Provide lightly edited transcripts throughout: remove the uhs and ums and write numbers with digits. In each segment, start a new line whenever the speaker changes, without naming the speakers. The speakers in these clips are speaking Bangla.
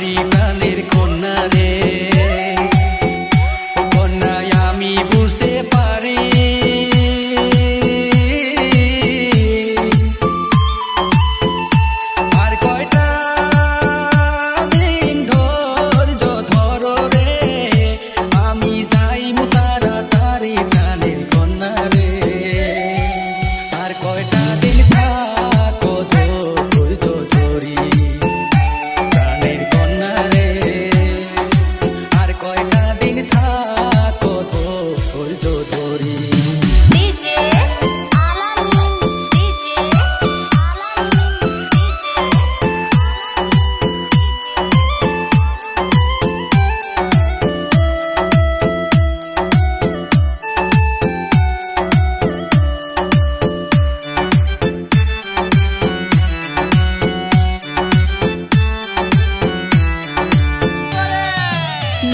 বাড়ি প্রাণের কন্যা রে, কন্যায় আমি বুঝতে পারি আর কয়টা দিন ধৈর্য ধরো রে, আমি যাই তাড়াতাড়ি প্রাণের কন্যা রে, আর কয়টা দিন থাকো ধৈর্য ধরি প্রাণের কন্যা রে, আর কয়টা দিন থাকো ধৈর্য ধরি।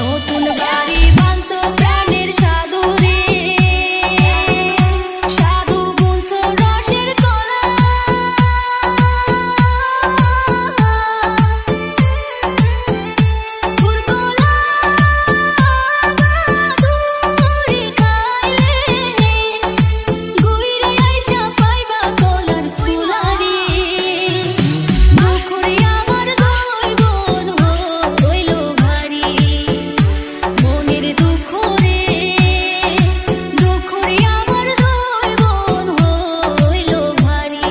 নতুন বাড়ি বানছো প্রাণের সাধু রে, সাধু বুনছো রসের কলা, ফুরকলা মাধুরী খাইলে, গুইরে আইসা পাইবা কলার সুলারি, দুখরে আমার জৈবন হইল ভারী, মনের দুঃখ রে, দুঃখরে আমার জৈবন হইল ভারী।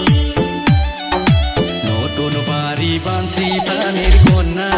নতুন বাড়ি বাঁধছি প্রাণের কন্যা